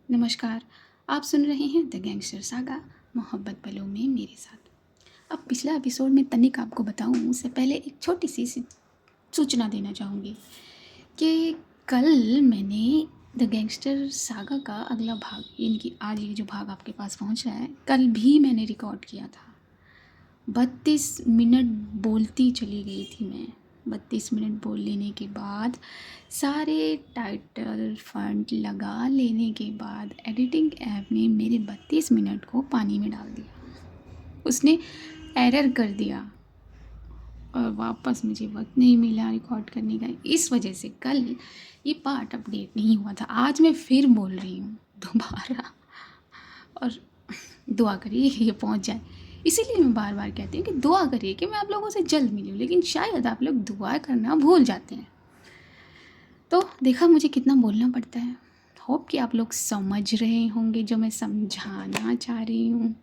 नमस्कार। आप सुन रहे हैं द गैंगस्टर सागा मोहब्बत पलों में मेरे साथ। अब पिछला एपिसोड में तनिक आपको बताऊं उससे पहले एक छोटी सी सूचना देना चाहूँगी कि कल मैंने द गैंगस्टर सागा का अगला भाग यानी कि आज ये जो भाग आपके पास पहुंच रहा है कल भी मैंने रिकॉर्ड किया था। 32 मिनट बोलती चली गई थी मैं। 32 मिनट बोल लेने के बाद सारे टाइटल फंड लगा लेने के बाद एडिटिंग ऐप ने मेरे 32 मिनट को पानी में डाल दिया। उसने एरर कर दिया और वापस मुझे वक्त नहीं मिला रिकॉर्ड करने का। इस वजह से कल ये पार्ट अपडेट नहीं हुआ था। आज मैं फिर बोल रही हूँ दोबारा, और दुआ करिए कि ये पहुँच जाए। इसीलिए मैं बार बार कहती हूँ कि दुआ करिए कि मैं आप लोगों से जल्द मिलूँ, लेकिन शायद आप लोग दुआ करना भूल जाते हैं। तो देखा मुझे कितना बोलना पड़ता है। होप कि आप लोग समझ रहे होंगे जो मैं समझाना चाह रही हूँ।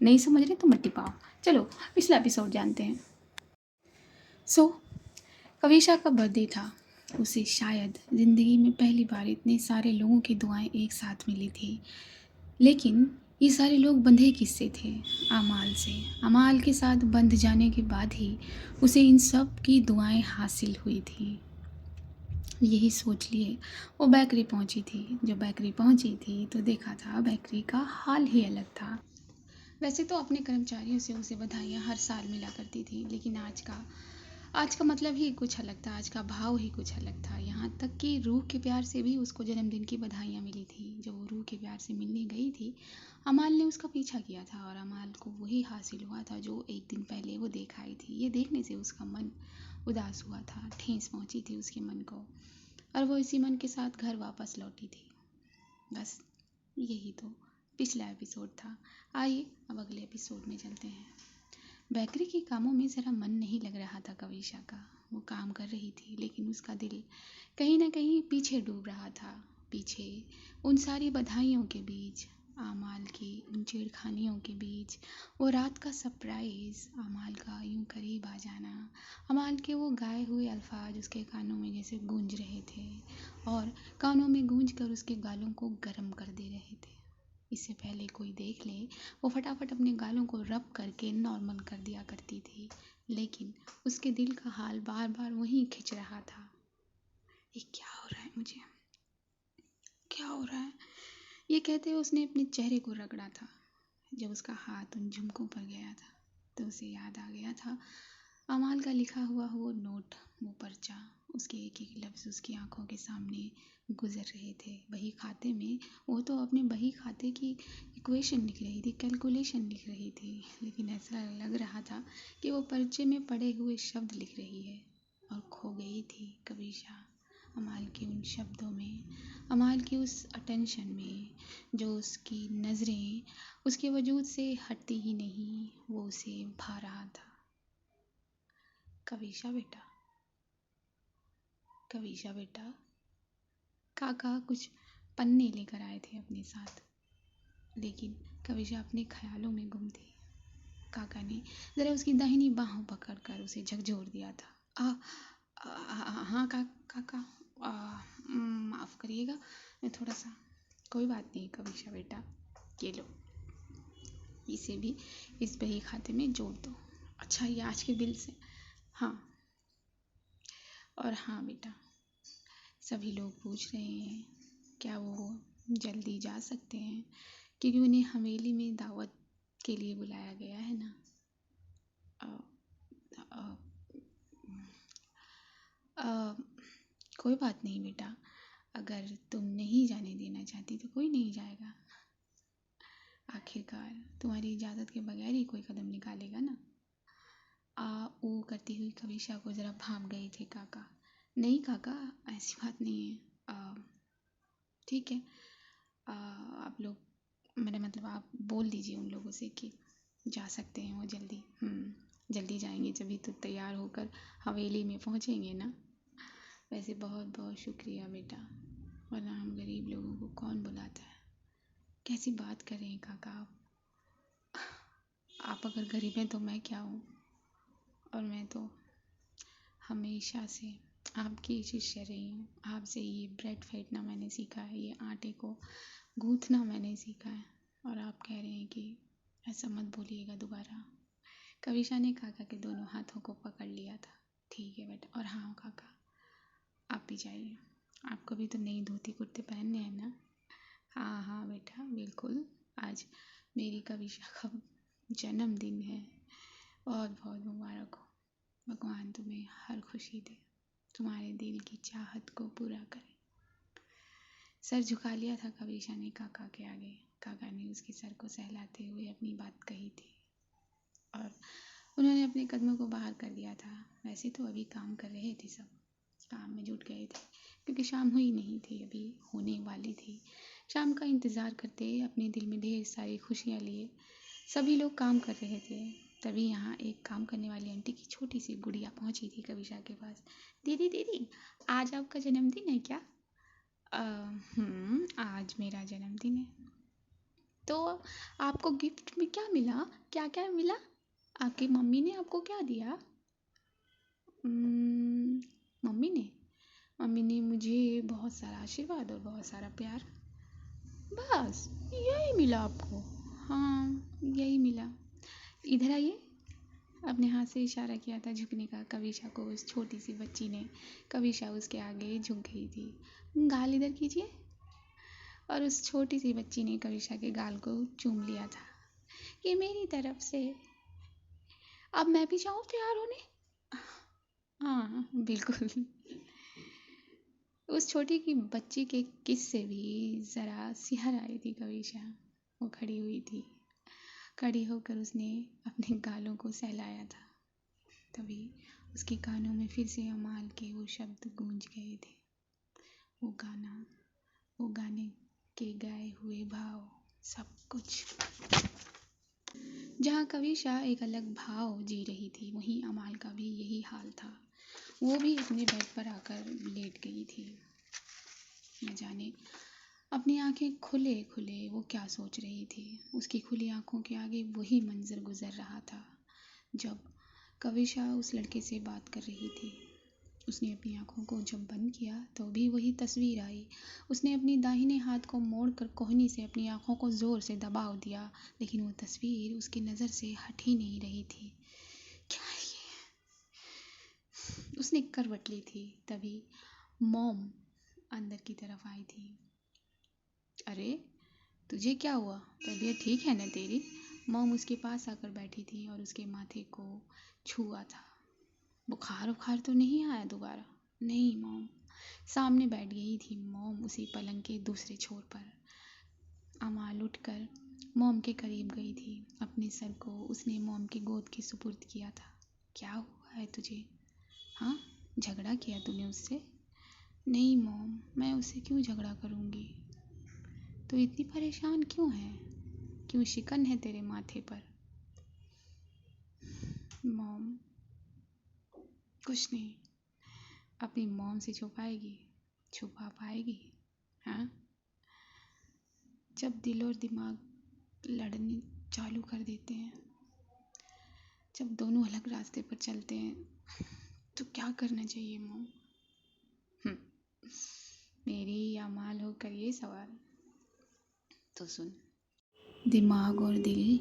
नहीं समझ रहे तो मत पाओ। चलो पिछला एपिसोड जानते हैं। कविशा का बर्थडे था। उसे शायद ज़िंदगी में पहली बार इतने सारे लोगों की दुआएं एक साथ मिली थी। लेकिन ये सारे लोग बंधे किससे थे? अमाल से। अमाल के साथ बंध जाने के बाद ही उसे इन सब की दुआएं हासिल हुई थी। यही सोच लिए वो बेकरी पहुंची थी। जब बेकरी पहुंची थी तो देखा था बेकरी का हाल ही अलग था। वैसे तो अपने कर्मचारियों से उसे बधाइयाँ हर साल मिला करती थी, लेकिन आज का मतलब ही कुछ अलग था। आज का भाव ही कुछ अलग था। यहाँ तक कि रूह के प्यार से भी उसको जन्मदिन की बधाइयाँ मिली थी। जब वो रूह के प्यार से मिलने गई थी, अमाल ने उसका पीछा किया था और अमाल को वही हासिल हुआ था जो एक दिन पहले वो देख आई थी। ये देखने से उसका मन उदास हुआ था। ठेस पहुंची थी उसके मन को, और वो इसी मन के साथ घर वापस लौटी थी। बस यही तो पिछला एपिसोड था। आइए अब अगले एपिसोड में चलते हैं। बेकरी के कामों में ज़रा मन नहीं लग रहा था कविशा का। वो काम कर रही थी, लेकिन उसका दिल कहीं ना कहीं पीछे डूब रहा था। पीछे उन सारी बधाइयों के बीच, आमाल की उन छेड़खानियों के बीच, वो रात का सरप्राइज़, आमाल का यूं करीब आ जाना, आमाल के वो गाए हुए अल्फाज उसके कानों में जैसे गूंज रहे थे और कानों में गूंज कर उसके गालों को गर्म कर दे रहे थे। इससे पहले कोई देख ले, वो फटाफट अपने गालों को रब करके नॉर्मल कर दिया करती थी, लेकिन उसके दिल का हाल बार बार वहीं खिंच रहा था। ये क्या हो रहा है मुझे? क्या हो रहा है? ये कहते हुए उसने अपने चेहरे को रगड़ा था। जब उसका हाथ उन झुमकों पर गया था तो उसे याद आ गया था अमाल का लिखा हुआ वो नोट, वो पर्चा। उसके एक एक लफ्ज़ उसकी आंखों के सामने गुजर रहे थे बही खाते में। वो तो अपने बही खाते की इक्वेशन लिख रही थी, कैलकुलेशन लिख रही थी, लेकिन ऐसा लग रहा था कि वो पर्चे में पड़े हुए शब्द लिख रही है। और खो गई थी कविशा अमाल के उन शब्दों में, अमाल की उस अटेंशन में, जो उसकी नज़रें उसके वजूद से हटती ही नहीं, वो उसे भा रहा था। कविशा बेटा, कविशा बेटा। काका कुछ पन्ने लेकर आए थे अपने साथ, लेकिन कविशा अपने ख्यालों में गुम थी। काका ने ज़रा उसकी दाहिनी बाहों पकड़कर उसे झकझोर दिया था। हाँ काका, माफ़ करिएगा, मैं थोड़ा सा। कोई बात नहीं कविशा बेटा, ये लो, इसे भी इस बही खाते में जोड़ दो। अच्छा, ये आज के बिल से। हाँ, और हाँ बेटा, सभी लोग पूछ रहे हैं क्या वो जल्दी जा सकते हैं, क्योंकि उन्हें हवेली में दावत के लिए बुलाया गया है ना। अ, अ, अ, कोई बात नहीं बेटा, अगर तुम नहीं जाने देना चाहती तो कोई नहीं जाएगा। आखिरकार तुम्हारी इजाज़त के बगैर ही कोई कदम निकालेगा ना। वो करती हुई कविशा को ज़रा भाप गए थे काका। नहीं काका, ऐसी बात नहीं है। ठीक है, आप लोग, मेरा मतलब आप बोल दीजिए उन लोगों से कि जा सकते हैं वो जल्दी। जल्दी जाएंगे जभी तो तैयार होकर हवेली में पहुँचेंगे ना। वैसे बहुत बहुत शुक्रिया बेटा, वरना हम गरीब लोगों को कौन बुलाता है। कैसी बात कर रहे हैं काका आप अगर गरीब हैं तो मैं क्या हूँ। और मैं तो हमेशा से आपकी शिष्य रही हूँ। आपसे ये ब्रेड फेंटना मैंने सीखा है, ये आटे को गूँथना मैंने सीखा है और आप कह रहे हैं कि ऐसा मत बोलिएगा दोबारा। कविशा ने काका के दोनों हाथों को पकड़ लिया था। ठीक है बेटा, और हाँ काका, आप भी जाइए, आपको भी तो नई धोती कुर्ते पहनने हैं ना। हाँ हाँ बेटा, बिल्कुल। आज मेरी कविशा का जन्मदिन है। बहुत बहुत मुबारक हो। भगवान तुम्हें हर खुशी दे, तुम्हारे दिल की चाहत को पूरा करे। सर झुका लिया था कविशा ने काका के आगे। काका ने उसके सर को सहलाते हुए अपनी बात कही थी और उन्होंने अपने कदमों को बाहर कर दिया था। वैसे तो अभी काम कर रहे थे, सब काम में जुट गए थे क्योंकि शाम हुई नहीं थी, अभी होने वाली थी। शाम का इंतज़ार करते अपने दिल में ढेर सारी खुशियाँ लिए सभी लोग काम कर रहे थे। तभी यहाँ एक काम करने वाली आंटी की छोटी सी गुड़िया पहुँची थी कविशा के पास। दीदी दीदी, आज आपका जन्मदिन है क्या? आज मेरा जन्मदिन है। तो आपको गिफ्ट में क्या मिला? क्या क्या मिला? आपकी मम्मी ने आपको क्या दिया? मम्मी ने मुझे बहुत सारा आशीर्वाद और बहुत सारा प्यार। बस यही मिला आपको? हाँ, यही मिला। इधर आइए। अपने हाथ से इशारा किया था झुकने का कविशा को उस छोटी सी बच्ची ने। कविशा उसके आगे झुक गई थी। गाल इधर कीजिए। और उस छोटी सी बच्ची ने कविशा के गाल को चूम लिया था। ये मेरी तरफ से। अब मैं भी जाऊँ तैयार होने? हाँ बिल्कुल। उस छोटी की बच्ची के किस से भी ज़रा सिहर आई थी कविशा। वो खड़ी हुई थी। खड़ी होकर उसने अपने गालों को सहलाया था। तभी उसके कानों में फिर से अमाल के वो शब्द गूंज गए थे। वो गाना, वो गाने के गाए हुए भाव, सब कुछ। जहाँ कविशा एक अलग भाव जी रही थी, वहीं अमाल का भी यही हाल था। वो भी अपने बेड पर आकर लेट गई थी। न जाने अपनी आंखें खुले खुले वो क्या सोच रही थी। उसकी खुली आंखों के आगे वही मंजर गुजर रहा था जब कविशा उस लड़के से बात कर रही थी। उसने अपनी आंखों को जब बंद किया तो भी वही तस्वीर आई। उसने अपनी दाहिने हाथ को मोड़कर कोहनी से अपनी आंखों को ज़ोर से दबाव दिया, लेकिन वो तस्वीर उसकी नज़र से हट ही नहीं रही थी। क्या है ये? उसने करवट ली थी। तभी मॉम अंदर की तरफ आई थी। अरे तुझे क्या हुआ? तबीयत ठीक है ना तेरी? मॉम उसके पास आकर बैठी थी और उसके माथे को छुआ था। बुखार उखार तो नहीं आया दोबारा? नहीं मॉम। सामने बैठ गई थी मॉम उसी पलंग के दूसरे छोर पर। अमाल उठकर मॉम के करीब गई थी। अपने सर को उसने मॉम की गोद के सुपुर्द किया था। क्या हुआ है तुझे? हाँ, झगड़ा किया तूने उससे? नहीं मॉम, मैं उससे क्यों झगड़ा करूँगी? तो इतनी परेशान क्यों है? क्यों शिकन है तेरे माथे पर? मॉम कुछ नहीं। अपनी मॉम से छुपाएगी? छुपा पाएगी? हाँ, जब दिल और दिमाग लड़ने चालू कर देते हैं, जब दोनों अलग रास्ते पर चलते हैं, तो क्या करना चाहिए मॉम? मेरी या माल होकर ये सवाल? तो सुन, दिमाग और दिल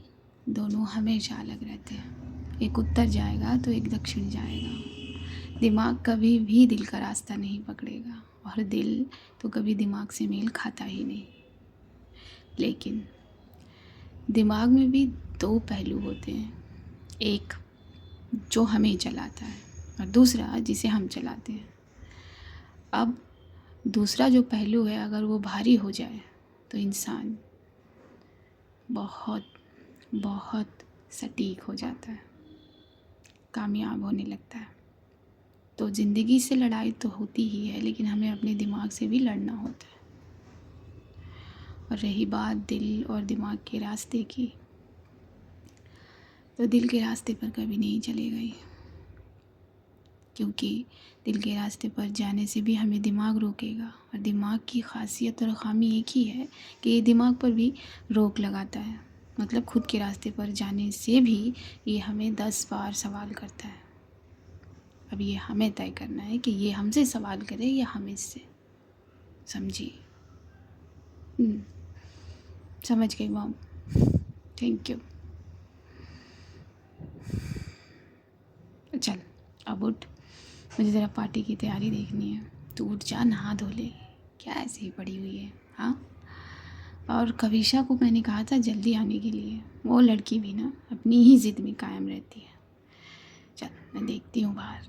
दोनों हमेशा अलग रहते हैं। एक उत्तर जाएगा तो एक दक्षिण जाएगा। दिमाग कभी भी दिल का रास्ता नहीं पकड़ेगा और दिल तो कभी दिमाग से मेल खाता ही नहीं। लेकिन दिमाग में भी दो पहलू होते हैं, एक जो हमें चलाता है और दूसरा जिसे हम चलाते हैं। अब दूसरा जो पहलू है अगर वो भारी हो जाए तो इंसान बहुत बहुत सटीक हो जाता है, कामयाब होने लगता है। तो ज़िंदगी से लड़ाई तो होती ही है, लेकिन हमें अपने दिमाग से भी लड़ना होता है। और रही बात दिल और दिमाग के रास्ते की, तो दिल के रास्ते पर कभी नहीं चले गई, क्योंकि दिल के रास्ते पर जाने से भी हमें दिमाग रोकेगा। और दिमाग की खासियत और ख़ामी एक ही है कि ये दिमाग पर भी रोक लगाता है। मतलब खुद के रास्ते पर जाने से भी ये हमें 10 बार सवाल करता है। अब ये हमें तय करना है कि ये हमसे सवाल करे या हम इससे। समझिए। समझ गई मॉम, थैंक यू। चल अब उठ, मुझे ज़रा पार्टी की तैयारी देखनी है। तू उठ जा, नहा धो ले, क्या ऐसे ही पड़ी हुई है। हाँ, और कविशा को मैंने कहा था जल्दी आने के लिए, वो लड़की भी ना अपनी ही ज़िद में कायम रहती है। चल मैं देखती हूँ बाहर।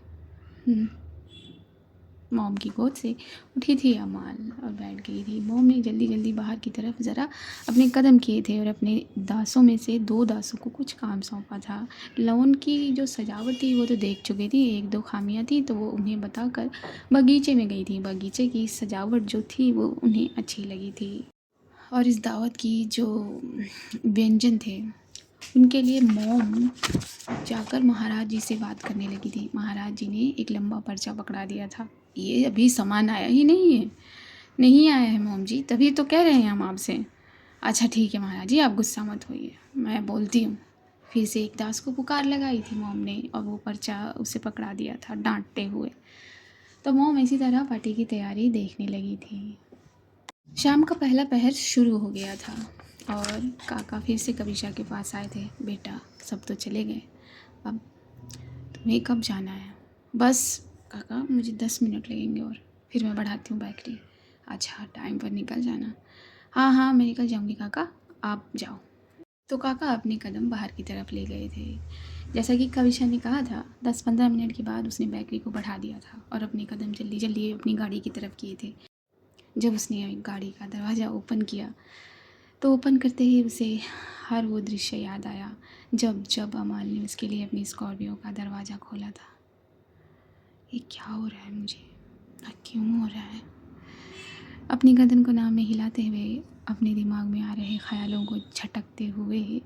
मॉम की गोद से उठी थी अमाल और बैठ गई थी। मॉम ने जल्दी जल्दी बाहर की तरफ ज़रा अपने कदम किए थे और अपने दासों में से 2 दासों को कुछ काम सौंपा था। लॉन की जो सजावट थी वो तो देख चुकी थी, 1-2 खामियां थी तो वो उन्हें बताकर बगीचे में गई थी। बगीचे की सजावट जो थी वो उन्हें अच्छी लगी थी और इस दावत की जो व्यंजन थे उनके लिए मॉम जाकर महाराज जी से बात करने लगी थी। महाराज जी ने एक लंबा पर्चा पकड़ा दिया था। ये अभी सामान आया ही नहीं है। नहीं आया है मॉम जी, तभी तो कह रहे हैं हम आपसे। अच्छा ठीक है महाराज जी, आप गुस्सा मत होइए, मैं बोलती हूँ। फिर से एक दास को पुकार लगाई थी मॉम ने और वो पर्चा उसे पकड़ा दिया था डांटते हुए। तो मॉम इसी तरह पार्टी की तैयारी देखने लगी थी। शाम का पहला पहर शुरू हो गया था और काका फिर से कविशा के पास आए थे। बेटा सब तो चले गए, अब तुम्हें कब जाना है? बस काका मुझे 10 मिनट लगेंगे और फिर मैं बढ़ाती हूँ बैटरी। अच्छा टाइम पर निकल जाना। हाँ हाँ मैं निकल जाऊँगी काका, आप जाओ। तो काका अपने कदम बाहर की तरफ ले गए थे। जैसा कि कविशा ने कहा था 10-15 मिनट के बाद उसने बैटरी को बढ़ा दिया था और अपने कदम जल्दी जल्दी अपनी गाड़ी की तरफ किए थे। जब उसने गाड़ी का दरवाज़ा ओपन किया तो ओपन करते ही उसे हर वो दृश्य याद आया जब जब अमाल ने उसके लिए अपनी स्कॉर्पियो का दरवाज़ा खोला था। ये क्या हो रहा है मुझे, क्यों हो रहा है? अपनी गर्दन को नाम में हिलाते हुए अपने दिमाग में आ रहे ख्यालों को झटकते हुए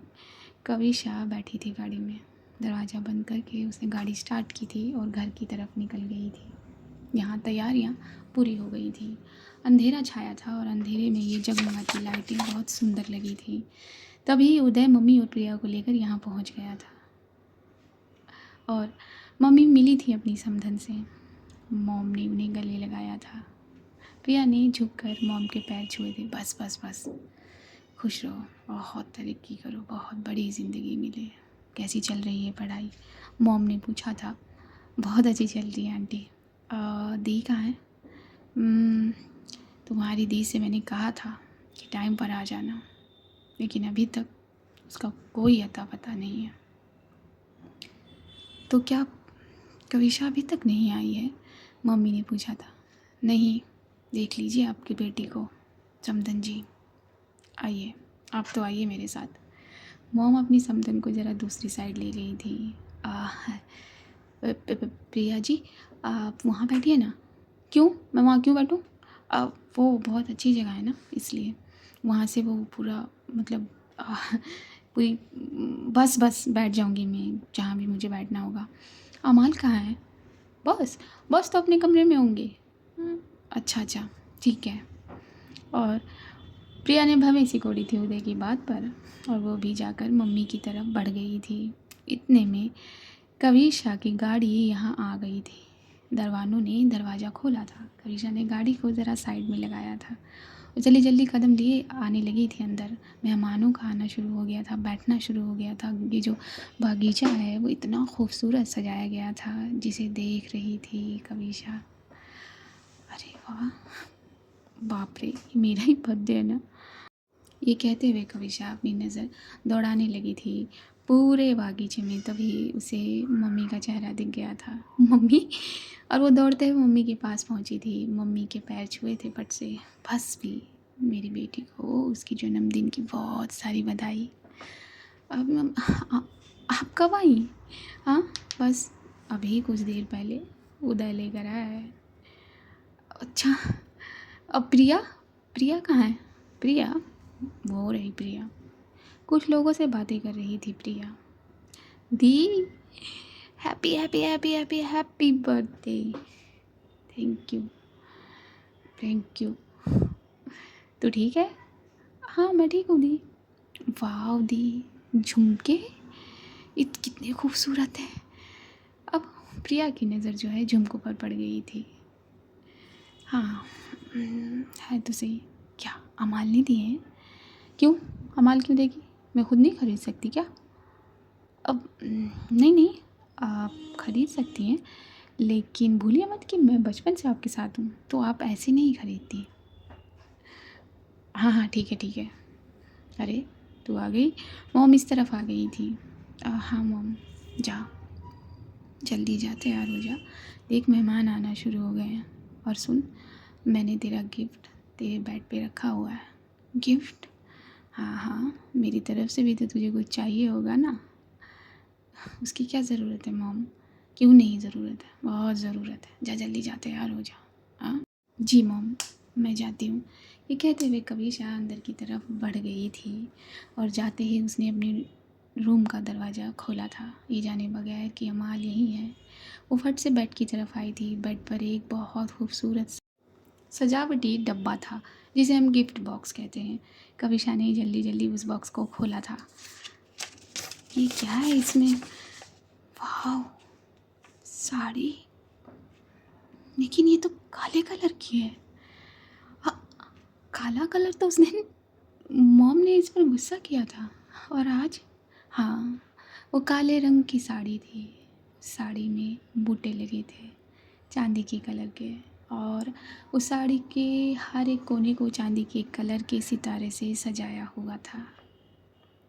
कविशा बैठी थी गाड़ी में। दरवाज़ा बंद करके उसने गाड़ी स्टार्ट की थी और घर की तरफ निकल गई थी। यहाँ तैयारियाँ पूरी हो गई थी। अंधेरा छाया था और अंधेरे में ये जगमगाती लाइटें बहुत सुंदर लगी थी। तभी उदय मम्मी और प्रिया को लेकर यहाँ पहुँच गया था और मम्मी मिली थी अपनी समधन से। मॉम ने उन्हें गले लगाया था। प्रिया ने झुककर मॉम के पैर छुए थे। बस बस बस, खुश रहो, बहुत तरक्की करो, बहुत बड़ी ज़िंदगी मिले। कैसी चल रही है पढ़ाई? मॉम ने पूछा था। बहुत अच्छी चल रही है आंटी। दी कहाँ है? तुम्हारी दी से मैंने कहा था कि टाइम पर आ जाना, लेकिन अभी तक उसका कोई अता पता नहीं है। तो क्या कविशा अभी तक नहीं आई है? मम्मी ने पूछा था। नहीं, देख लीजिए आपकी बेटी को। समधन जी आइए, आप तो आइए मेरे साथ। मॉम अपनी समधन को ज़रा दूसरी साइड ले गई थी। प्रिया जी आप वहाँ बैठिए ना। क्यों, मैं वहाँ क्यों बैठूँ? वो बहुत अच्छी जगह है ना, इसलिए वहाँ से वो पूरा मतलब पूरी बस बस बैठ जाऊँगी मैं जहाँ भी मुझे बैठना होगा। अमाल कहाँ है? बस बस तो अपने कमरे में होंगे। अच्छा अच्छा ठीक है। और प्रिया ने भवें सिकोड़ी थी उदय की बात पर और वो भी जाकर मम्मी की तरफ बढ़ गई थी। इतने में कविशा की गाड़ी यहाँ आ गई थी। दरवानों ने दरवाज़ा खोला था। कविशा ने गाड़ी को ज़रा साइड में लगाया था और जल्दी जल्दी कदम लिए आने लगी थी अंदर। मेहमानों का आना शुरू हो गया था, बैठना शुरू हो गया था। ये जो बागीचा है वो इतना खूबसूरत सजाया गया था जिसे देख रही थी कविशा। अरे वाह, बाप रे, ये मेरा ही बर्थडे है ना। ये कहते हुए कविशा अपनी नज़र दौड़ाने लगी थी पूरे बागीचे में। तभी उसे मम्मी का चेहरा दिख गया था। मम्मी, और वो दौड़ते हुए मम्मी के पास पहुंची थी। मम्मी के पैर छुए थे फट से। बस भी मेरी बेटी को उसकी जन्मदिन की बहुत सारी बधाई। अब आप कब आई? हाँ बस अभी कुछ देर पहले उदय लेकर आया है। अच्छा, अब प्रिया, प्रिया कहाँ है? प्रिया, वो रही प्रिया, कुछ लोगों से बातें कर रही थी प्रिया। दी, happy happy happy happy happy birthday. Thank you thank you. तो ठीक है? हाँ मैं ठीक हूँ दी। वाह दी, झुमके कितने खूबसूरत हैं। अब प्रिया की नज़र जो है झुमकों पर पड़ गई थी। हाँ है तो सही। क्या अमाल ने दिए हैं? क्यों, अमाल क्यों देगी? मैं खुद नहीं खरीद सकती क्या? अब नहीं नहीं, आप खरीद सकती हैं, लेकिन भूलिए मत कि मैं बचपन से आपके साथ हूँ, तो आप ऐसे नहीं खरीदती। हाँ हाँ, ठीक है ठीक है। अरे तू आ गई? मॉम इस तरफ आ गई थी। हाँ मॉम, जा जल्दी जा, तैयार हो जा, देख मेहमान आना शुरू हो गए हैं। और सुन, मैंने तेरा गिफ्ट तेरे बेड पे रखा हुआ है। गिफ्ट? हाँ हाँ, मेरी तरफ से भी तो तुझे कुछ चाहिए होगा ना। उसकी क्या ज़रूरत है मॉम? क्यों नहीं ज़रूरत है, बहुत ज़रूरत है। जा जल्दी जा, तैयार हो जा। हाँ जी मॉम, मैं जाती हूँ। ये कहते हुए कविशा अंदर की तरफ बढ़ गई थी और जाते ही उसने अपने रूम का दरवाज़ा खोला था, ये जाने बगैर कि अमाल यहीं है। वो फट से बेड की तरफ आई थी। बेड पर एक बहुत खूबसूरत सजावटी डब्बा था, जिसे हम गिफ्ट बॉक्स कहते हैं। कविशा ने जल्दी जल्दी उस बॉक्स को खोला था। ये क्या है इसमें? वाह, साड़ी! लेकिन ये तो काले कलर की है। हाँ, काला कलर तो उसने मॉम ने इस पर गुस्सा किया था। और आज? हाँ, वो काले रंग की साड़ी थी। साड़ी में बूटे लगे थे, चांदी के कलर के, और उस साड़ी के हर एक कोने को चांदी के कलर के सितारे से सजाया हुआ था।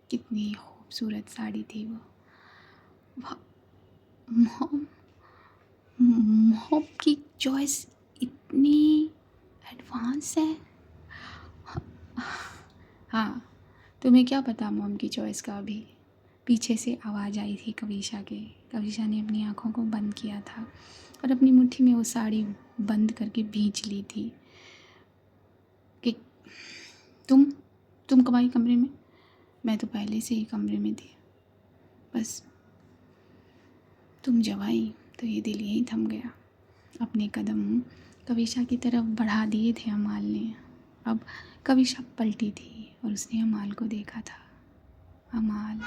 कितनी खूबसूरत साड़ी थी वो। वाह, मॉम, मॉम की चॉइस इतनी एडवांस है। हाँ, तुम्हें क्या पता मॉम की चॉइस का अभी? पीछे से आवाज़ आई थी कविशा के। कविशा ने अपनी आँखों को बंद किया था और अपनी मुट्ठी में वो साड़ी बंद करके भींच ली थी। कि तुम कब आई कमरे में? मैं तो पहले से ही कमरे में थी, बस तुम जब आई तो ये दिल यहीं थम गया। अपने कदम कविशा की तरफ बढ़ा दिए थे अमाल ने। अब कविशा पलटी थी और उसने अमाल को देखा था। अमाल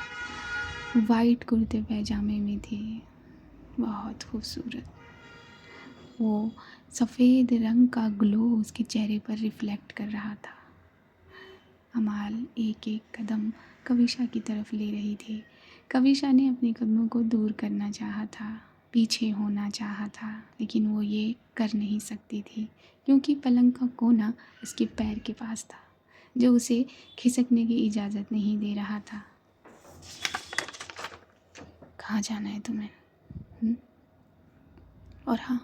वाइट कुर्ते पैजामे में थी, बहुत खूबसूरत। वो सफ़ेद रंग का ग्लो उसके चेहरे पर रिफ्लेक्ट कर रहा था। अमाल एक एक कदम कविशा की तरफ ले रही थी। कविशा ने अपने कदमों को दूर करना चाहा था, पीछे होना चाहा था, लेकिन वो ये कर नहीं सकती थी क्योंकि पलंग का कोना उसके पैर के पास था, जो उसे खिसकने की इजाज़त नहीं दे रहा था। कहाँ जाना है तुम्हें? और हाँ,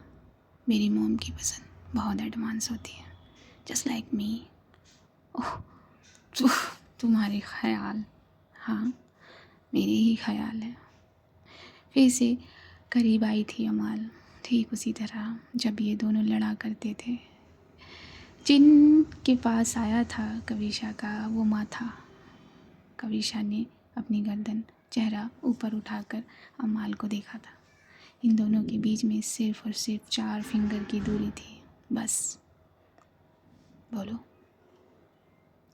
मेरी मॉम की पसंद बहुत एडवांस होती है, जस्ट लाइक मी। ओह, तुम्हारे ख्याल? हाँ, मेरे ही ख्याल है। फिर से करीब आई थी अमाल, ठीक उसी तरह जब ये दोनों लड़ा करते थे। जिन के पास आया था कविशा का वो माथा। कविशा ने अपनी गर्दन, चेहरा ऊपर उठाकर अमाल को देखा था। इन दोनों के बीच में सिर्फ और सिर्फ 4 फिंगर की दूरी थी, बस। बोलो,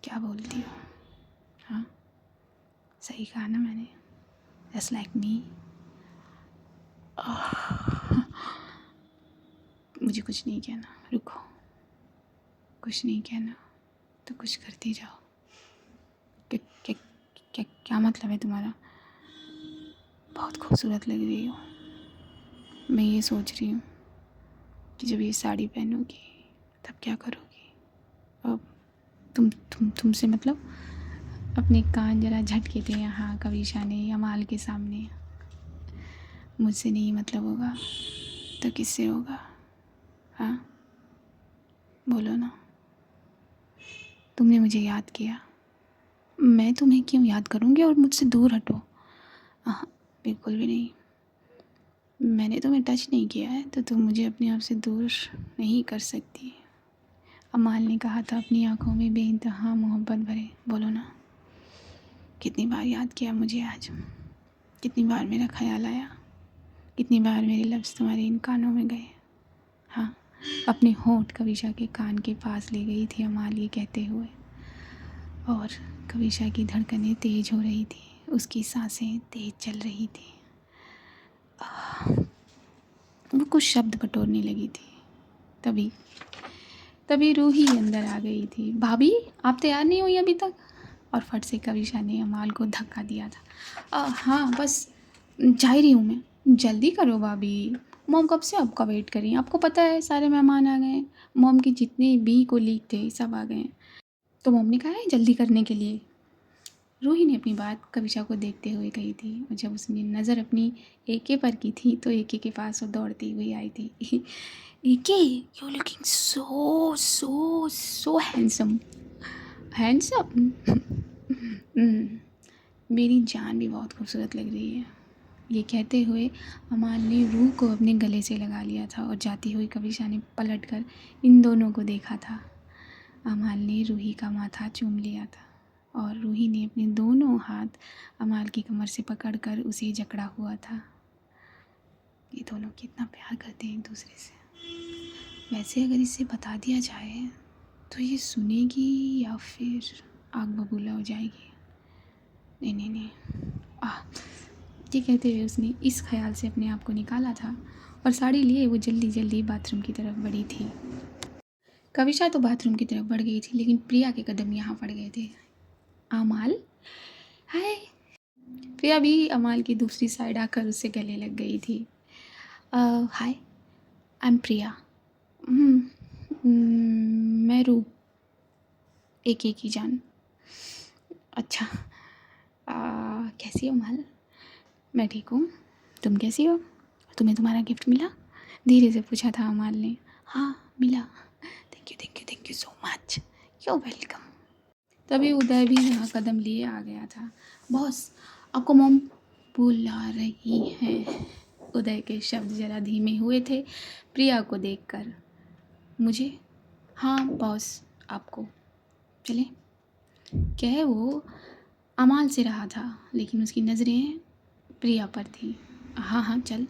क्या बोलती हो? हाँ, सही कहा ना मैंने? Just like me. मुझे कुछ नहीं कहना, रुको। कुछ नहीं कहना तो कुछ करती जाओ। क्या क्या क्या क्या मतलब है तुम्हारा? बहुत खूबसूरत लग रही हो। मैं ये सोच रही हूँ कि जब ये साड़ी पहनोगी तब क्या करोगी? अब तुमसे मतलब? अपने कान जरा झटके थे यहाँ कविशा ने अमाल के सामने। मुझसे नहीं मतलब होगा तो किससे होगा? हाँ, बोलो ना। तुमने मुझे याद किया, मैं तुम्हें क्यों याद करूँगी? और मुझसे दूर हटो। हाँ, बिल्कुल भी नहीं। मैंने तुम्हें टच नहीं किया है तो तुम मुझे अपने आप से दूर नहीं कर सकती। अमाल ने कहा था अपनी आंखों में बेइंतहा मोहब्बत भरे। बोलो ना, कितनी बार याद किया मुझे आज? कितनी बार मेरा ख्याल आया? कितनी बार मेरे लफ्ज़ तुम्हारे इन कानों में गए? हाँ, अपने होंठ कविशा के कान के पास ले गई थी अमाल ये कहते हुए। और कविशा की धड़कनें तेज़ हो रही थी, उसकी सांसें तेज़ चल रही थी। वो कुछ शब्द बटोरने लगी थी। तभी तभी रूही अंदर आ गई थी। भाभी, आप तैयार नहीं हुई अभी तक? और फट से कविशा ने अमाल को धक्का दिया था। हाँ बस जा ही रही हूँ मैं, जल्दी करो भाभी, मॉम कब से आपका वेट कर रही हैं, आपको पता है सारे मेहमान आ गए हैं, मॉम के जितने भी कोलीग थे सब आ गए हैं, तो मॉम ने कहा है जल्दी करने के लिए। रूही ने अपनी बात कविशा को देखते हुए कही थी, और जब उसने नज़र अपनी एके पर की थी तो एके के पास वो दौड़ती हुई आई थी। AK, you looking so so so handsome. Handsome? मेरी जान भी बहुत खूबसूरत लग रही है। ये कहते हुए अमाल ने रूह को अपने गले से लगा लिया था, और जाती हुई कविशा ने पलटकर इन दोनों को देखा था। अमाल ने रूही का माथा चूम लिया था, और रूही ने अपने दोनों हाथ अमाल की कमर से पकड़कर उसे जकड़ा हुआ था। ये दोनों कितना प्यार करते हैं एक दूसरे से। वैसे अगर इसे बता दिया जाए तो ये सुनेगी या फिर आग बबूला हो जाएगी। नहीं नहीं नहीं, ये कहते हुए उसने इस ख्याल से अपने आप को निकाला था, और साड़ी लिए वो जल्दी जल्दी बाथरूम की तरफ बढ़ी थी। कविशा तो बाथरूम की तरफ बढ़ गई थी, लेकिन प्रिया के कदम यहाँ पड़ गए थे। अमाल, हाय। प्रिया भी अमाल की दूसरी साइड आकर उससे गले लग गई थी। हाय, आई एम प्रिया। मैं रू, एक ही जान। अच्छा, कैसी हो अमाल? मैं ठीक हूँ, तुम कैसी हो? तुम्हें तुम्हारा गिफ्ट मिला? धीरे से पूछा था अमाल ने। हाँ मिला, thank you so much. You welcome. तभी उदय भी यहाँ कदम लिए आ गया था। बॉस, आपको मॉम बुला रही हैं। उदय के शब्द जरा धीमे हुए थे प्रिया को देखकर। मुझे? हाँ बॉस, आपको। चले? कहे वो अमाल से रहा था, लेकिन उसकी नज़रें प्रिया पर थी। हाँ हाँ चल।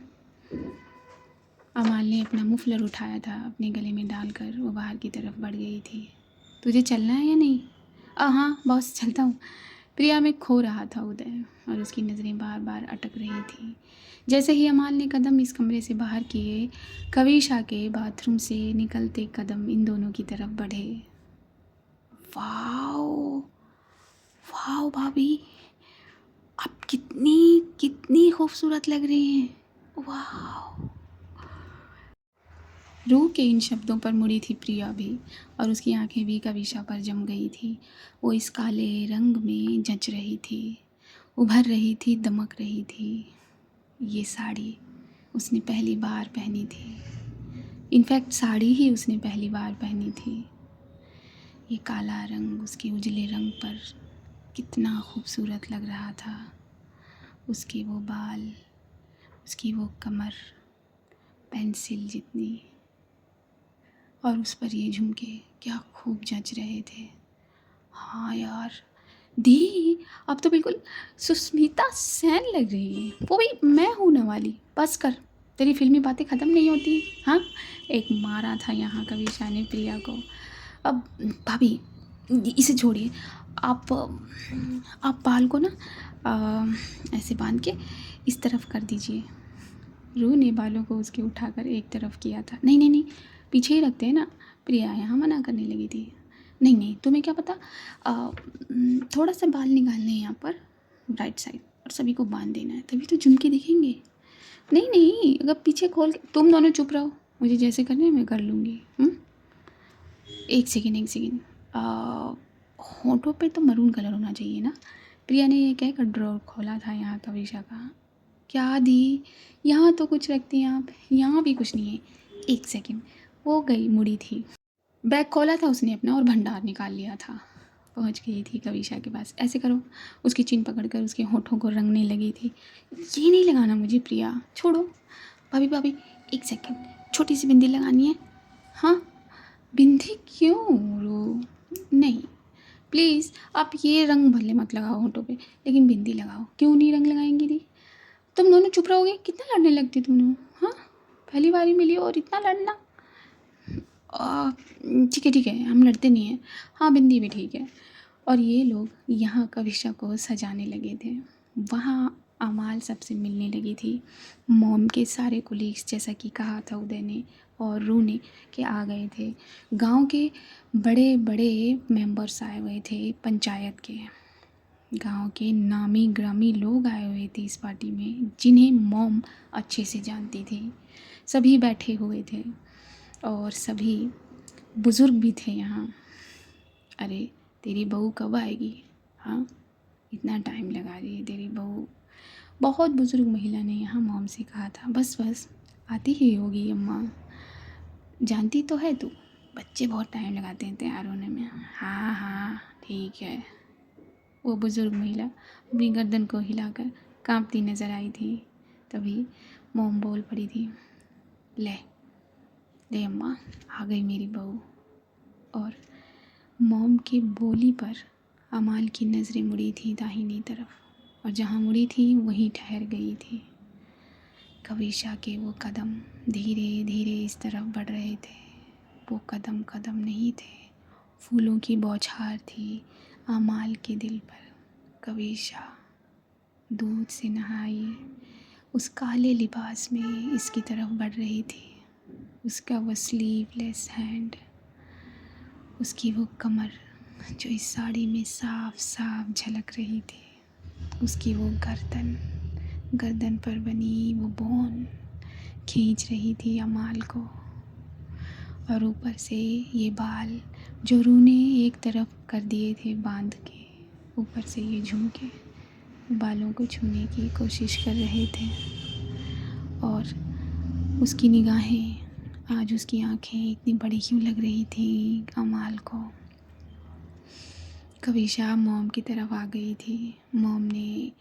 अमाल ने अपना मुफलर उठाया था, अपने गले में डालकर वो बाहर की तरफ बढ़ गई थी। तुझे चलना है या नहीं? हाँ बॉस, चलता हूँ। प्रिया में खो रहा था उदय, और उसकी नज़रें बार बार अटक रही थी। जैसे ही अमाल ने कदम इस कमरे से बाहर किए, कविशा के बाथरूम से निकलते कदम इन दोनों की तरफ बढ़े। वाओ वाओ भाभी, आप कितनी कितनी खूबसूरत लग रही हैं। वाओ। रूह के इन शब्दों पर मुड़ी थी प्रिया भी, और उसकी आंखें भी कविशा पर जम गई थी। वो इस काले रंग में जच रही थी, उभर रही थी, दमक रही थी। ये साड़ी उसने पहली बार पहनी थी। इनफैक्ट साड़ी ही उसने पहली बार पहनी थी। ये काला रंग उसके उजले रंग पर कितना खूबसूरत लग रहा था। उसके वो बाल, उसकी वो कमर पेंसिल जितनी, और उस पर ये झुमके क्या खूब जच रहे थे। हाँ यार दी, अब तो बिल्कुल सुष्मिता सेन लग रही है। वो भी मैं हूँ ना वाली। बस कर, तेरी फिल्मी बातें ख़त्म नहीं होती। हाँ, एक मारा था यहाँ कविशा ने प्रिया को। अब भाभी इसे छोड़िए, आप बाल को ना ऐसे बांध के इस तरफ कर दीजिए। रूह ने बालों को उसके उठाकर एक तरफ किया था। नहीं नहीं नहीं, पीछे ही रखते हैं ना। प्रिया यहाँ मना करने लगी थी। नहीं नहीं, तुम्हें क्या पता, थोड़ा सा बाल निकालने हैं यहाँ पर राइट साइड, और सभी को बांध देना है, तभी तो झुमके दिखेंगे। नहीं नहीं, अगर पीछे खोल के, तुम दोनों चुप रहो, मुझे जैसे करना है मैं कर लूँगी। एक सेकेंड, होंठों पे तो मरून कलर होना चाहिए ना। प्रिया ने ये कहकर ड्रॉर खोला था यहाँ कविशा का। क्या दी, यहाँ तो कुछ रखती हैं आप, यहाँ भी कुछ नहीं है। एक सेकेंड, वो गई मुड़ी थी, बैग खोला था उसने अपना और भंडार निकाल लिया था। पहुँच गई थी कविशा के पास। ऐसे करो, उसकी चिन पकड़कर उसके होठों को रंगने लगी थी। ये नहीं लगाना मुझे प्रिया, छोड़ो। भाभी भाभी एक सेकेंड, छोटी सी बिंदी लगानी है। हाँ बिंदी क्यों रो, नहीं प्लीज़, आप ये रंग भले मत लगाओ होठों पे, लेकिन बिंदी लगाओ। क्यों नहीं रंग लगाएंगी दी? तुम दोनों चुप रहोगे? कितना लड़ने लगती तुम दोनों। हाँ, पहली बार ही मिली और इतना लड़ना। ठीक है, हम लड़ते नहीं हैं। हाँ बिंदी भी ठीक है। और ये लोग यहाँ कविशा को सजाने लगे थे। वहाँ अमाल सबसे मिलने लगी थी। मॉम के सारे कोलीग्स, जैसा कि कहा था उदय ने और रू ने, कि आ गए थे। गांव के बड़े बड़े मेंबर्स आए हुए थे पंचायत के। गांव के नामी ग्रामी लोग आए हुए थे इस पार्टी में, जिन्हें मॉम अच्छे से जानती थी। सभी बैठे हुए थे और सभी बुज़ुर्ग भी थे यहाँ। अरे तेरी बहू कब आएगी? हाँ, इतना टाइम लगा रही है तेरी बहू। बहुत बुज़ुर्ग महिला ने यहाँ मॉम से कहा था। बस बस आती ही होगी अम्मा, जानती तो है तू, बच्चे बहुत टाइम लगाते हैं तैयार होने में। हाँ हाँ ठीक है। वो बुज़ुर्ग महिला अपनी गर्दन को हिलाकर कांपती नज़र आई थी। तभी मॉम बोल पड़ी थी, ले ले अम्मा, आ गई मेरी बहू। और मॉम की बोली पर अमाल की नज़रें मुड़ी थी दाहिनी तरफ, और जहाँ मुड़ी थी वहीं ठहर गई थी। कविशा के वो कदम धीरे धीरे इस तरफ बढ़ रहे थे। वो कदम कदम नहीं थे, फूलों की बौछार थी अमाल के दिल पर। कविशा दूध से नहाई उस काले लिबास में इसकी तरफ बढ़ रही थी। उसका वो स्लीवलेस हैंड, उसकी वो कमर जो इस साड़ी में साफ साफ झलक रही थी, उसकी वो गर्दन पर बनी वो बोन खींच रही थी अमाल को। और ऊपर से ये बाल जो रूने एक तरफ कर दिए थे बांध के, ऊपर से ये झुमके बालों को छूने की कोशिश कर रहे थे। और उसकी निगाहें, आज उसकी आंखें इतनी बड़ी क्यों लग रही थी अमाल को। कविशा मॉम की तरफ आ गई थी। मॉम ने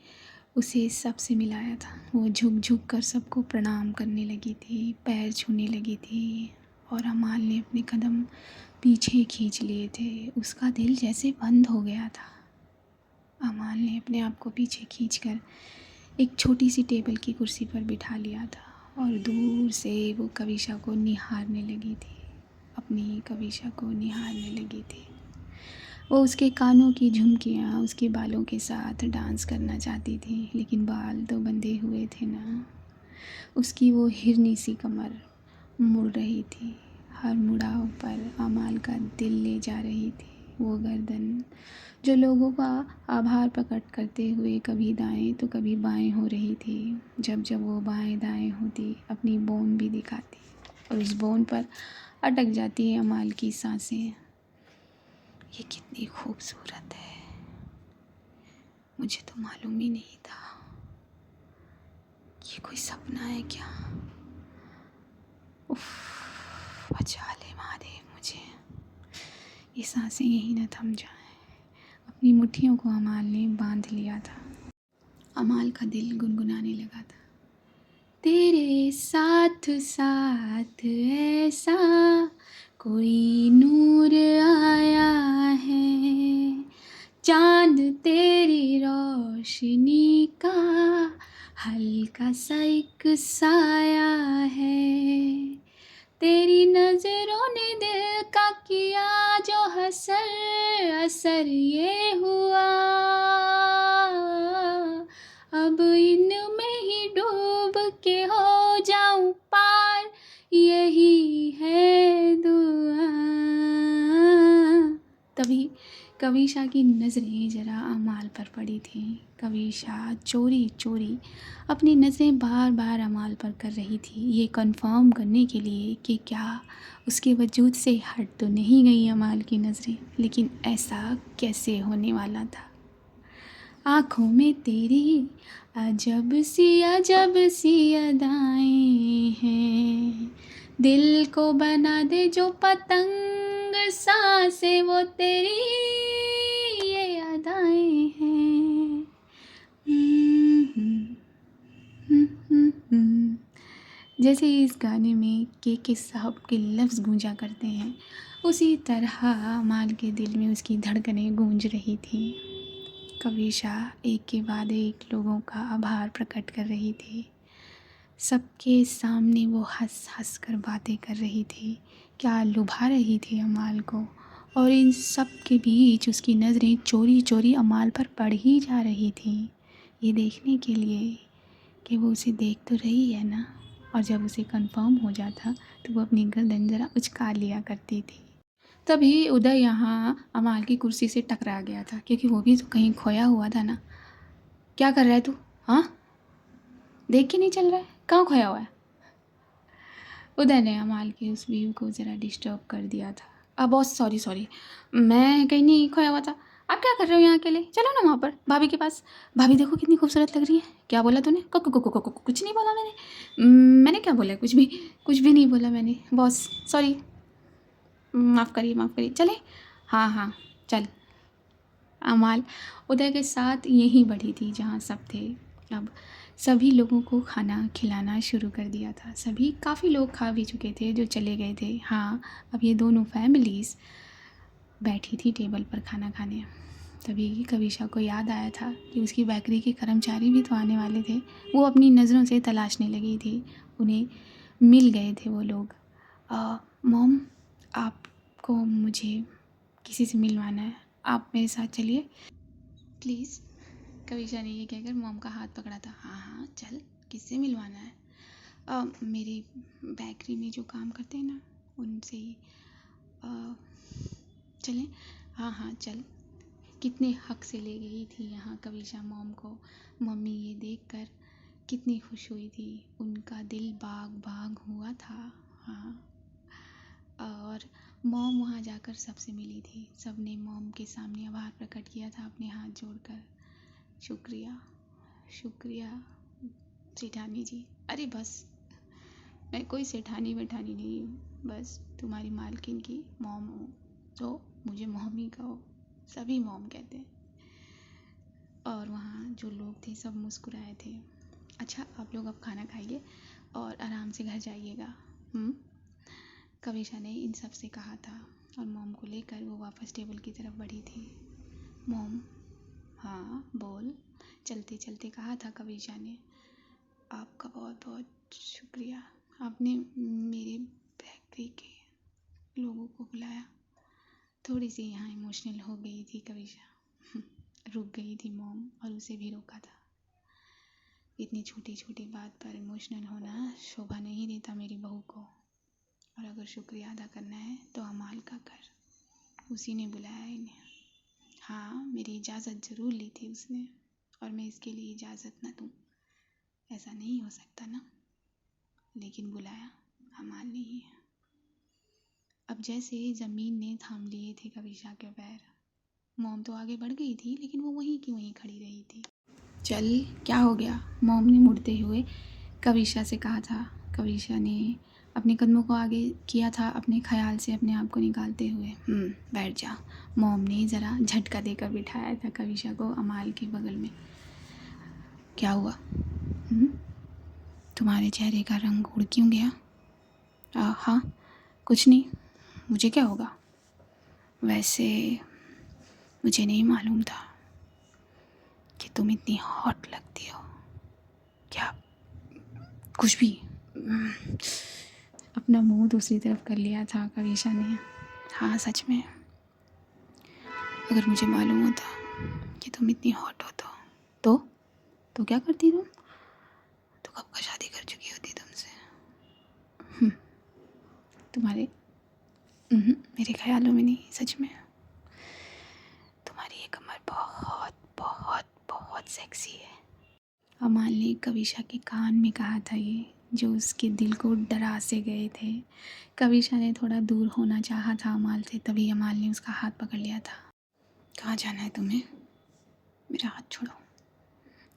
उसे सबसे मिलाया था। वो झुक झुक कर सबको प्रणाम करने लगी थी, पैर छूने लगी थी। और अमाल ने अपने कदम पीछे खींच लिए थे। उसका दिल जैसे बंद हो गया था। अमाल ने अपने आप को पीछे खींचकर एक छोटी सी टेबल की कुर्सी पर बिठा लिया था और दूर से वो कविशा को निहारने लगी थी, अपनी कविशा को निहारने लगी थी। वो उसके कानों की झुमकियाँ उसके बालों के साथ डांस करना चाहती थी, लेकिन बाल तो बंधे हुए थे ना। उसकी वो हिरनी सी कमर मुड़ रही थी, हर मुड़ाव पर अमाल का दिल ले जा रही थी। वो गर्दन जो लोगों का आभार प्रकट करते हुए कभी दाएं तो कभी बाएं हो रही थी, जब जब वो बाएं दाएं होती अपनी बोन भी दिखाती और उस बोन पर अटक जाती है अमाल की सांसें। ये कितनी खूबसूरत है, मुझे तो मालूम ही नहीं था। ये कोई सपना है क्या? उफ, बचा ले महादेव मुझे, ये सांसें यहीं न थम जाएं। अपनी मुट्ठियों को अमाल ने बांध लिया था। अमाल का दिल गुनगुनाने लगा था, तेरे साथ साथ ऐसा कोई नूर आया है, चांद तेरी रोशनी का हल्का सा एक साया है, तेरी नज़रों ने दिल का किया जो असर ये हुआ, अब इनमें ही डूब के हो जाऊं पार, यही है दुआ। तभी कविशा की नज़रें ज़रा अमाल पर पड़ी थी। कविशा चोरी चोरी अपनी नज़रें बार बार अमाल पर कर रही थी, ये कंफर्म करने के लिए कि क्या उसके वजूद से हट तो नहीं गई अमाल की नज़रें। लेकिन ऐसा कैसे होने वाला था? आँखों में तेरी अजब सी अदाएं हैं, दिल को बना दे जो पतंग, सांसें वो तेरी ये अदाएं हैं। जैसे इस गाने में के साहब के लफ्ज़ गूंजा करते हैं, उसी तरह अमाल के दिल में उसकी धड़कनें गूंज रही थी। कविशा एक के बाद एक लोगों का आभार प्रकट कर रही थी। सबके सामने वो हंस हंस कर बातें कर रही थी, क्या लुभा रही थी अमाल को। और इन सब के बीच उसकी नज़रें चोरी चोरी अमाल पर पड़ ही जा रही थी, ये देखने के लिए कि वो उसे देख तो रही है ना। और जब उसे कंफर्म हो जाता तो वो अपनी गर्दन ज़रा उचका लिया करती थी। तभी उदय यहाँ अमाल की कुर्सी से टकरा गया था, क्योंकि वो भी तो कहीं खोया हुआ था ना। क्या कर रहा है तू? हाँ, देख के नहीं चल रहा है? कहाँ खोया हुआ है? उदय ने अमाल की उस व्यू को ज़रा डिस्टर्ब कर दिया था। अब बॉस, सॉरी सॉरी, मैं कहीं नहीं खोया हुआ था। आप क्या कर रहे हो यहाँ अकेले? चलो ना वहाँ पर भाभी के पास। भाभी देखो कितनी खूबसूरत लग रही है। क्या बोला तूने? कुछ नहीं बोला मैंने। मैंने क्या बोला? कुछ भी नहीं बोला मैंने बॉस, सॉरी, माफ़ करिए चले। हाँ हाँ, चल। अमाल उदय के साथ यहीं बढ़ी थी जहाँ सब थे। अब सभी लोगों को खाना खिलाना शुरू कर दिया था। सभी, काफ़ी लोग खा भी चुके थे जो चले गए थे। हाँ, अब ये दोनों फैमिलीज़ बैठी थी टेबल पर खाना खाने। तभी कविशा को याद आया था कि उसकी बेकरी के कर्मचारी भी तो आने वाले थे। वो अपनी नज़रों से तलाशने लगी थी। उन्हें मिल गए थे वो लोग। मॉम, आपको मुझे किसी से मिलवाना है, आप मेरे साथ चलिए प्लीज़। कविशा ने ये कहकर मॉम का हाथ पकड़ा था। हाँ हाँ चल, किससे मिलवाना है? मेरी बेकरी में जो काम करते हैं ना, उनसे ही। चलें? हाँ हाँ चल। कितने हक से ले गई थी यहाँ कविशा मॉम को। मम्मी ये देखकर कितनी खुश हुई थी। उनका दिल बाग बाग हुआ था। हाँ, और मॉम वहाँ जाकर सबसे मिली थी। सबने मॉम के सामने आभार प्रकट किया था अपने हाथ जोड़कर। शुक्रिया, शुक्रिया सेठानी जी। अरे बस, मैं कोई सेठानी वेठानी नहीं हूँ, बस तुम्हारी मालकिन की मॉम हूँ, तो मुझे मॉम ही कहो। सभी मॉम कहते हैं। और वहाँ जो लोग थे सब मुस्कुराए थे। अच्छा, आप लोग अब खाना खाइए और आराम से घर जाइएगा। कविशा ने इन सब से कहा था और मॉम को लेकर वो वापस टेबल की तरफ बढ़ी थी। मॉम, हाँ बोल, चलते चलते कहा था कविशा ने। आपका बहुत बहुत शुक्रिया, आपने मेरे बेकरी के लोगों को बुलाया। थोड़ी सी यहाँ इमोशनल हो गई थी कविशा। रुक गई थी मॉम और उसे भी रोका था। इतनी छोटी छोटी बात पर इमोशनल होना शोभा नहीं देता मेरी बहू को। और अगर शुक्रिया अदा करना है तो अमाल का कर, उसी ने बुलाया इन्हें। हाँ, मेरी इजाज़त ज़रूर ली थी उसने, और मैं इसके लिए इजाज़त ना दूँ ऐसा नहीं हो सकता ना। लेकिन बुलाया अमाल ने ही है। अब जैसे ज़मीन ने थाम लिए थे कविशा के पैर। मॉम तो आगे बढ़ गई थी, लेकिन वो वहीं की वहीं खड़ी रही थी। चल, क्या हो गया? मॉम ने मुड़ते हुए कविशा से कहा था। कविशा ने अपने कदमों को आगे किया था, अपने ख्याल से अपने आप को निकालते हुए। बैठ जा। मॉम ने ज़रा झटका देकर बिठाया था कविशा को अमाल के बगल में। क्या हुआ? तुम्हारे चेहरे का रंग उड़ क्यों गया? हाँ, कुछ नहीं, मुझे क्या होगा? वैसे मुझे नहीं मालूम था कि तुम इतनी हॉट लगती हो। क्या? कुछ भी। अपना मुंह दूसरी तरफ कर लिया था कविशा ने। हाँ, सच में, अगर मुझे मालूम होता कि तुम इतनी हॉट हो तो क्या करती तुम? तो कब का शादी कर चुकी होती तुमसे। तुम्हारे मेरे ख्यालों में नहीं, सच में तुम्हारी ये कमर बहुत बहुत बहुत सेक्सी है। अमाल ने कविशा के कान में कहा था ये, जो उसके दिल को डरा से गए थे। कविशा ने थोड़ा दूर होना चाहा था अमाल से, तभी अमाल ने उसका हाथ पकड़ लिया था। कहाँ जाना है तुम्हें? मेरा हाथ छोड़ो।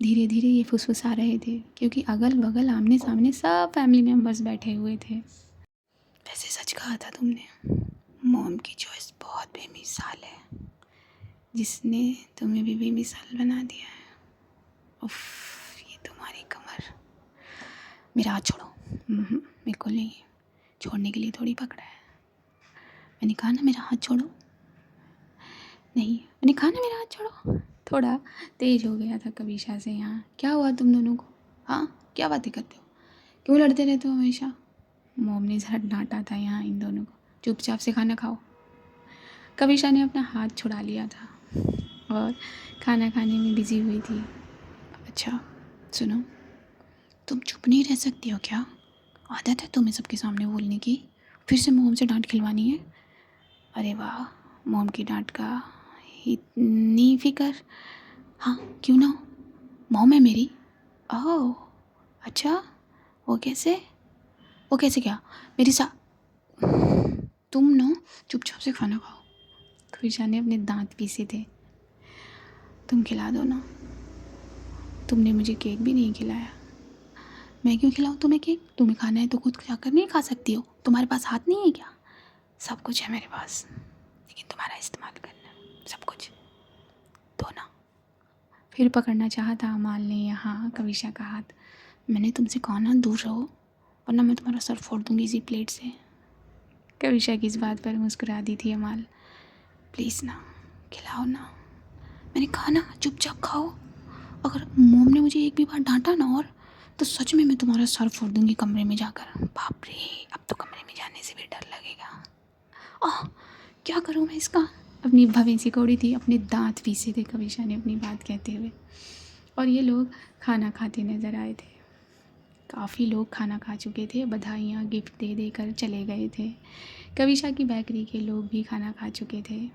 धीरे धीरे ये फुसफुसा रहे थे, क्योंकि अगल बगल आमने सामने सब फैमिली मेम्बर्स बैठे हुए थे। वैसे सच कहा था तुमने, मॉम की चॉइस बहुत बेमिसाल है, जिसने तुम्हें भी बेमिसाल बना दिया है। उफ, ये तुम्हारी कमर। मेरा हाथ छोड़ो। बिल्कुल नहीं, छोड़ने के लिए थोड़ी पकड़ा है। मैंने कहा ना मेरा हाथ छोड़ो। नहीं, मैंने कहा ना मेरा हाथ छोड़ो। थोड़ा तेज हो गया था कविशा से यहाँ। क्या हुआ तुम दोनों को? हाँ, क्या बातें करते हो? क्यों लड़ते रहते हो हमेशा? मॉम ने ज़रा डांटा था यहाँ इन दोनों को। चुपचाप से खाना खाओ। कविशा ने अपना हाथ छुड़ा लिया था और खाना खाने में बिजी हुई थी। अच्छा सुनो, तुम चुप नहीं रह सकती हो क्या? आदत है तुम्हें सबके सामने बोलने की? फिर से मॉम से डांट खिलवानी है? अरे वाह, मॉम की डांट का इतनी फिक्र। हाँ, क्यों ना हो, मॉम है मेरी। ओह अच्छा, वो कैसे? वो कैसे क्या? मेरी सा तुम ना चुपचाप से खाना खाओ। कृषा ने अपने दांत पीसे थे। तुम खिला दो ना, तुमने मुझे केक भी नहीं खिलाया। मैं क्यों खिलाऊं तुम्हें केक? तुम्हें खाना है तो खुद जाकर नहीं खा सकती हो? तुम्हारे पास हाथ नहीं है क्या? सब कुछ है मेरे पास, लेकिन तुम्हारा इस्तेमाल करना है, सब कुछ दो ना। फिर पकड़ना चाहा था अमाल ने यहाँ कविशा का हाथ। मैंने तुमसे कहा ना दूर रहो, वरना मैं तुम्हारा सर फोड़ दूंगी इसी प्लेट से। कविशा की इस बात पर मुस्कुरा दी थी अमाल। प्लीज़ ना, खिलाओ ना। मैंने कहा ना चुपचाप खाओ। अगर मोम ने मुझे एक भी बार डांटा ना और, तो सच में मैं तुम्हारा सर फोड़ दूंगी कमरे में जाकर। बाप रे, अब तो कमरे में जाने से भी डर लगेगा। आह, क्या करूँ मैं इसका? अपनी भवेंसी कौड़ी थी, अपने दांत पीसे थे कविशा ने अपनी बात कहते हुए। और ये लोग खाना खाते नज़र आए थे। काफ़ी लोग खाना खा चुके थे, बधाइयाँ गिफ्ट दे देकर चले गए थे। कविशा की बेकरी के लोग भी खाना खा चुके थे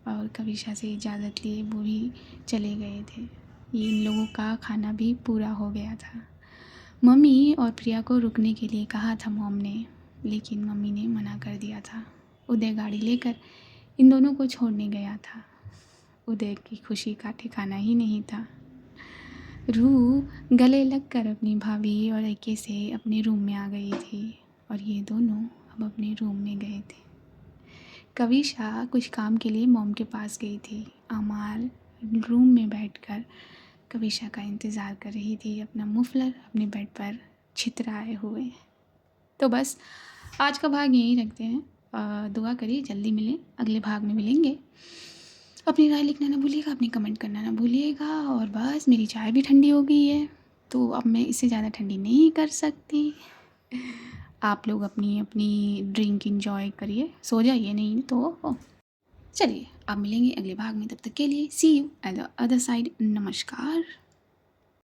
और कविशा से इजाज़त लिए वो भी चले गए थे। ये इन लोगों का खाना भी पूरा हो गया था। मम्मी और प्रिया को रुकने के लिए कहा था मॉम ने, लेकिन मम्मी ने मना कर दिया था। उदय गाड़ी लेकर इन दोनों को छोड़ने गया था। उदय की खुशी का ठिकाना ही नहीं था। रूह गले लगकर अपनी भाभी और एके से अपने रूम में आ गई थी और ये दोनों अब अपने रूम में गए थे। कविशा कुछ काम के लिए मॉम के पास गई थी। अमाल रूम में बैठकर कविशा का इंतज़ार कर रही थी, अपना मुफलर अपने बेड पर छितराए हुए। तो बस आज का भाग यहीं रखते हैं। दुआ करिए जल्दी मिलें, अगले भाग में मिलेंगे। अपनी राय लिखना ना भूलिएगा, अपनी कमेंट करना ना भूलिएगा। और बस मेरी चाय भी ठंडी हो गई है, तो अब मैं इससे ज़्यादा ठंडी नहीं कर सकती। आप लोग अपनी अपनी ड्रिंक इंजॉय करिए, सो जाइए नहीं तो। चलिए आप मिलेंगे अगले भाग में, तब तक के लिए see you at the other side. नमस्कार।